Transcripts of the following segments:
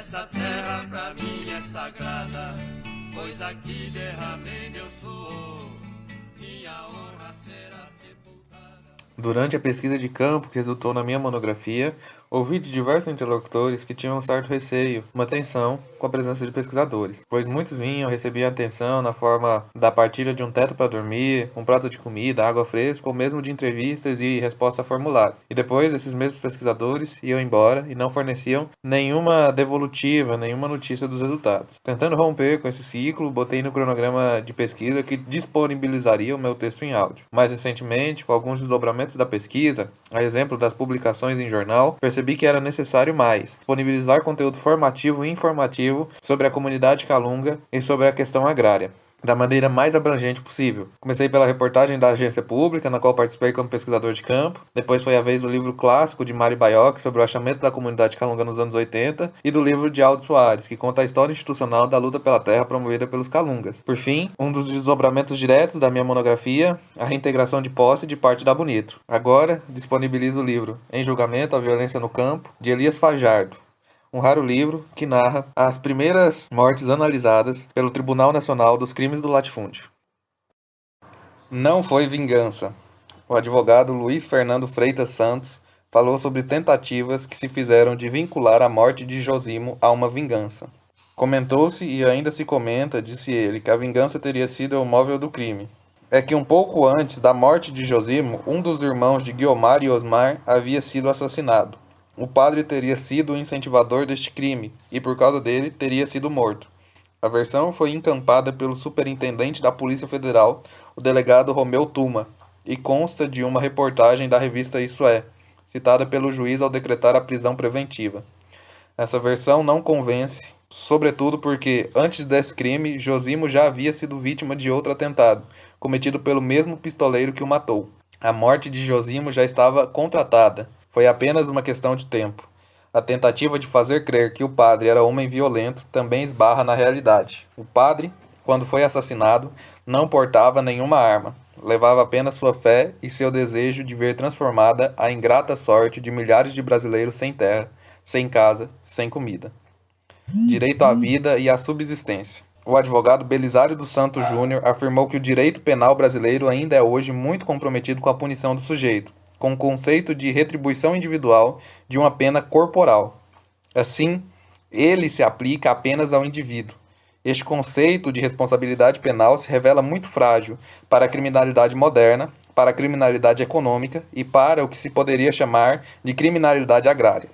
Essa terra pra mim é sagrada, pois aqui derramei meu suor, minha honra será sepultada. Durante a pesquisa de campo que resultou na minha monografia, ouvi de diversos interlocutores que tinham um certo receio, uma tensão com a presença de pesquisadores, pois muitos vinham, recebiam atenção na forma da partilha de um teto para dormir, um prato de comida, água fresca ou mesmo de entrevistas e respostas a formulários. E depois, esses mesmos pesquisadores iam embora e não forneciam nenhuma devolutiva, nenhuma notícia dos resultados. Tentando romper com esse ciclo, botei no cronograma de pesquisa que disponibilizaria o meu texto em áudio. Mais recentemente, com alguns desdobramentos da pesquisa, a exemplo das publicações em jornal, percebi que era necessário mais disponibilizar conteúdo formativo e informativo sobre a comunidade calunga e sobre a questão agrária, da maneira mais abrangente possível. Comecei pela reportagem da agência pública, na qual participei como pesquisador de campo. Depois foi a vez do livro clássico de Mari Baiocchi sobre o achamento da comunidade calunga nos anos 80 e do livro de Aldo Soares, que conta a história institucional da luta pela terra promovida pelos calungas. Por fim, um dos desdobramentos diretos da minha monografia, a reintegração de posse de parte da Bonito. Agora, disponibilizo o livro Em Julgamento, a Violência no Campo, de Elias Fajardo, um raro livro que narra as primeiras mortes analisadas pelo Tribunal Nacional dos Crimes do Latifúndio. Não foi vingança. O advogado Luiz Fernando Freitas Santos falou sobre tentativas que se fizeram de vincular a morte de Josimo a uma vingança. Comentou-se e ainda se comenta, disse ele, que a vingança teria sido o móvel do crime. É que um pouco antes da morte de Josimo, um dos irmãos de Guiomar e Osmar havia sido assassinado. O padre teria sido o incentivador deste crime e, por causa dele, teria sido morto. A versão foi encampada pelo superintendente da Polícia Federal, o delegado Romeu Tuma, e consta de uma reportagem da revista Isso É, citada pelo juiz ao decretar a prisão preventiva. Essa versão não convence, sobretudo porque, antes desse crime, Josimo já havia sido vítima de outro atentado, cometido pelo mesmo pistoleiro que o matou. A morte de Josimo já estava contratada. Foi apenas uma questão de tempo. A tentativa de fazer crer que o padre era homem violento também esbarra na realidade. O padre, quando foi assassinado, não portava nenhuma arma. Levava apenas sua fé e seu desejo de ver transformada a ingrata sorte de milhares de brasileiros sem terra, sem casa, sem comida. Direito à vida e à subsistência. O advogado Belisário dos Santos Júnior afirmou que o direito penal brasileiro ainda é hoje muito comprometido com a punição do sujeito, com o conceito de retribuição individual de uma pena corporal. Assim, ele se aplica apenas ao indivíduo. Este conceito de responsabilidade penal se revela muito frágil para a criminalidade moderna, para a criminalidade econômica e para o que se poderia chamar de criminalidade agrária.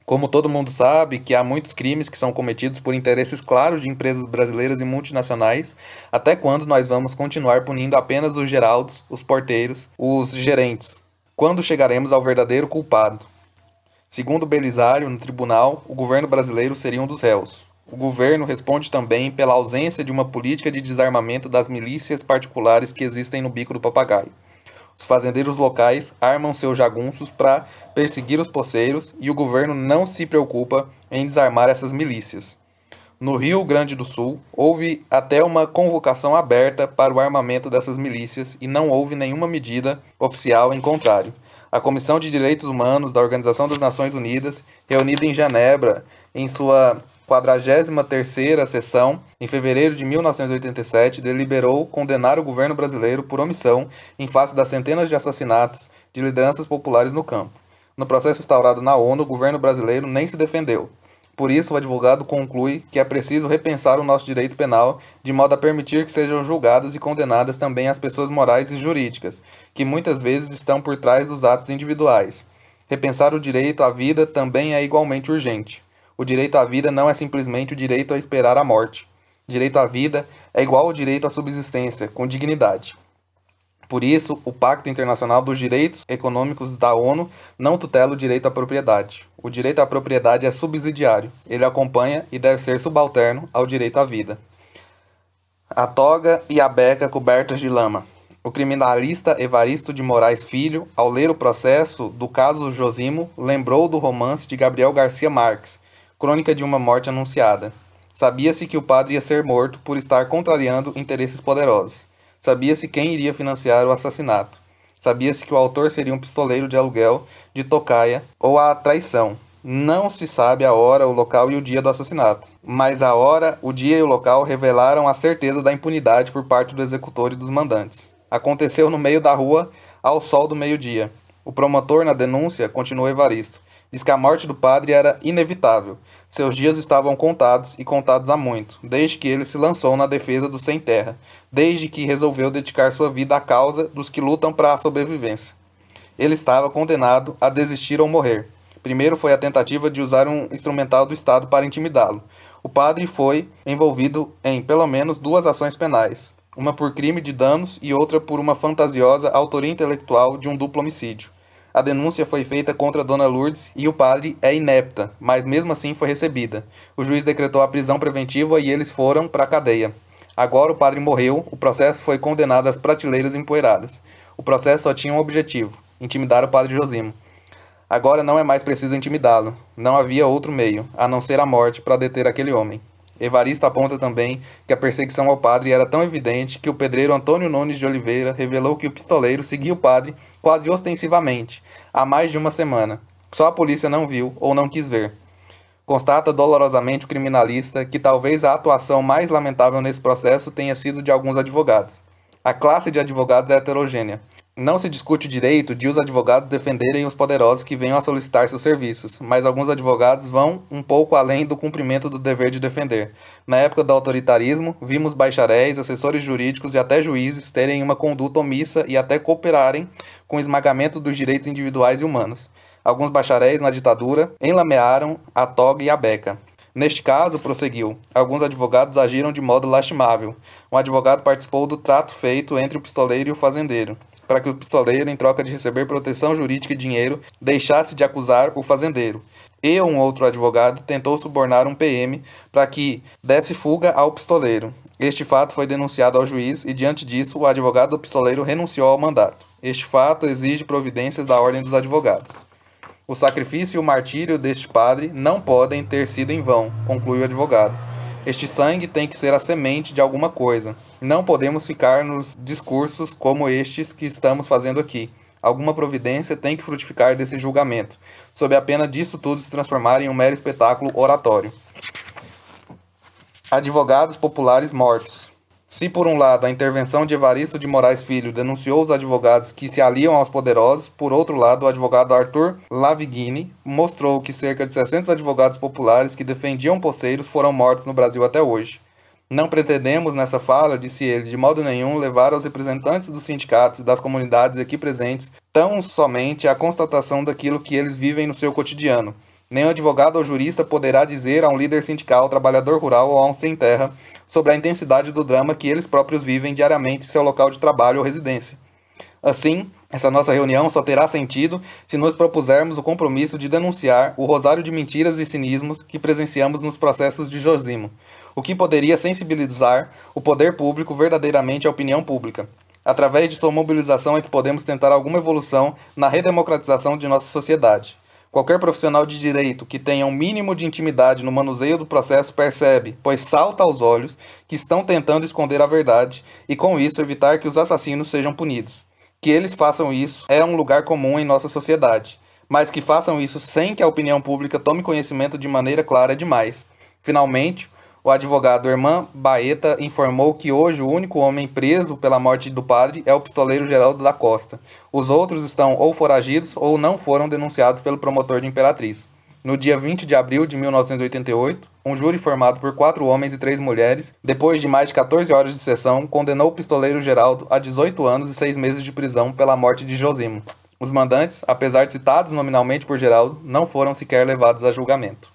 Como todo mundo sabe que há muitos crimes que são cometidos por interesses claros de empresas brasileiras e multinacionais, até quando nós vamos continuar punindo apenas os geraldos, os porteiros, os gerentes? Quando chegaremos ao verdadeiro culpado? Segundo Belisário, no tribunal, o governo brasileiro seria um dos réus. O governo responde também pela ausência de uma política de desarmamento das milícias particulares que existem no bico do papagaio. Os fazendeiros locais armam seus jagunços para perseguir os poceiros e o governo não se preocupa em desarmar essas milícias. No Rio Grande do Sul, houve até uma convocação aberta para o armamento dessas milícias e não houve nenhuma medida oficial em contrário. A Comissão de Direitos Humanos da Organização das Nações Unidas, reunida em Genebra em sua 43ª sessão, em fevereiro de 1987, deliberou condenar o governo brasileiro por omissão em face das centenas de assassinatos de lideranças populares no campo. No processo instaurado na ONU, o governo brasileiro nem se defendeu. Por isso, o advogado conclui que é preciso repensar o nosso direito penal de modo a permitir que sejam julgadas e condenadas também as pessoas morais e jurídicas, que muitas vezes estão por trás dos atos individuais. Repensar o direito à vida também é igualmente urgente. O direito à vida não é simplesmente o direito a esperar a morte. O direito à vida é igual ao direito à subsistência, com dignidade. Por isso, o Pacto Internacional dos Direitos Econômicos da ONU não tutela o direito à propriedade. O direito à propriedade é subsidiário. Ele acompanha e deve ser subalterno ao direito à vida. A toga e a beca cobertas de lama. O criminalista Evaristo de Moraes Filho, ao ler o processo do caso do Josimo, lembrou do romance de Gabriel Garcia Marques, Crônica de uma Morte Anunciada. Sabia-se que o padre ia ser morto por estar contrariando interesses poderosos. Sabia-se quem iria financiar o assassinato. Sabia-se que o autor seria um pistoleiro de aluguel de tocaia ou a traição. Não se sabe a hora, o local e o dia do assassinato, mas a hora, o dia e o local revelaram a certeza da impunidade por parte do executor e dos mandantes. Aconteceu no meio da rua, ao sol do meio-dia. O promotor, na denúncia, continuou Evaristo, diz que a morte do padre era inevitável. Seus dias estavam contados e contados há muito, desde que ele se lançou na defesa do sem terra, desde que resolveu dedicar sua vida à causa dos que lutam para a sobrevivência. Ele estava condenado a desistir ou morrer. Primeiro foi a tentativa de usar um instrumental do Estado para intimidá-lo. O padre foi envolvido em pelo menos 2 ações penais, uma por crime de danos e outra por uma fantasiosa autoria intelectual de um duplo homicídio. A denúncia foi feita contra Dona Lourdes e o padre é inepta, mas mesmo assim foi recebida. O juiz decretou a prisão preventiva e eles foram para a cadeia. Agora o padre morreu, o processo foi condenado às prateleiras empoeiradas. O processo só tinha um objetivo: intimidar o padre Josimo. Agora não é mais preciso intimidá-lo. Não havia outro meio, a não ser a morte, para deter aquele homem. Evaristo aponta também que a perseguição ao padre era tão evidente que o pedreiro Antônio Nunes de Oliveira revelou que o pistoleiro seguia o padre quase ostensivamente, há mais de uma semana. Só a polícia não viu ou não quis ver. Constata dolorosamente o criminalista que talvez a atuação mais lamentável nesse processo tenha sido de alguns advogados. A classe de advogados é heterogênea. Não se discute o direito de os advogados defenderem os poderosos que venham a solicitar seus serviços, mas alguns advogados vão um pouco além do cumprimento do dever de defender. Na época do autoritarismo, vimos bacharéis, assessores jurídicos e até juízes terem uma conduta omissa e até cooperarem com o esmagamento dos direitos individuais e humanos. Alguns bacharéis na ditadura enlamearam a toga e a beca. Neste caso, prosseguiu, alguns advogados agiram de modo lastimável. Um advogado participou do trato feito entre o pistoleiro e o fazendeiro, para que o pistoleiro, em troca de receber proteção jurídica e dinheiro, deixasse de acusar o fazendeiro. E um outro advogado tentou subornar um PM para que desse fuga ao pistoleiro. Este fato foi denunciado ao juiz e, diante disso, o advogado do pistoleiro renunciou ao mandato. Este fato exige providências da ordem dos advogados. O sacrifício e o martírio deste padre não podem ter sido em vão, conclui o advogado. Este sangue tem que ser a semente de alguma coisa. Não podemos ficar nos discursos como estes que estamos fazendo aqui. Alguma providência tem que frutificar desse julgamento, sob a pena disso tudo se transformar em um mero espetáculo oratório. Advogados populares mortos. Se por um lado a intervenção de Evaristo de Moraes Filho denunciou os advogados que se aliam aos poderosos, por outro lado o advogado Arthur Lavigny mostrou que cerca de 600 advogados populares que defendiam poceiros foram mortos no Brasil até hoje. Não pretendemos nessa fala, disse ele, de modo nenhum levar aos representantes dos sindicatos e das comunidades aqui presentes tão somente a constatação daquilo que eles vivem no seu cotidiano. Nenhum advogado ou jurista poderá dizer a um líder sindical, trabalhador rural ou a um sem-terra sobre a intensidade do drama que eles próprios vivem diariamente em seu local de trabalho ou residência. Assim, essa nossa reunião só terá sentido se nos propusermos o compromisso de denunciar o rosário de mentiras e cinismos que presenciamos nos processos de Josimo, o que poderia sensibilizar o poder público verdadeiramente à opinião pública. Através de sua mobilização é que podemos tentar alguma evolução na redemocratização de nossa sociedade. Qualquer profissional de direito que tenha um mínimo de intimidade no manuseio do processo percebe, pois salta aos olhos, que estão tentando esconder a verdade e, com isso, evitar que os assassinos sejam punidos. Que eles façam isso é um lugar comum em nossa sociedade, mas que façam isso sem que a opinião pública tome conhecimento de maneira clara é demais. Finalmente, o advogado Herman Baeta informou que hoje o único homem preso pela morte do padre é o pistoleiro Geraldo da Costa. Os outros estão ou foragidos ou não foram denunciados pelo promotor de Imperatriz. No dia 20 de abril de 1988, um júri formado por 4 homens e 3 mulheres, depois de mais de 14 horas de sessão, condenou o pistoleiro Geraldo a 18 anos e 6 meses de prisão pela morte de Josimo. Os mandantes, apesar de citados nominalmente por Geraldo, não foram sequer levados a julgamento.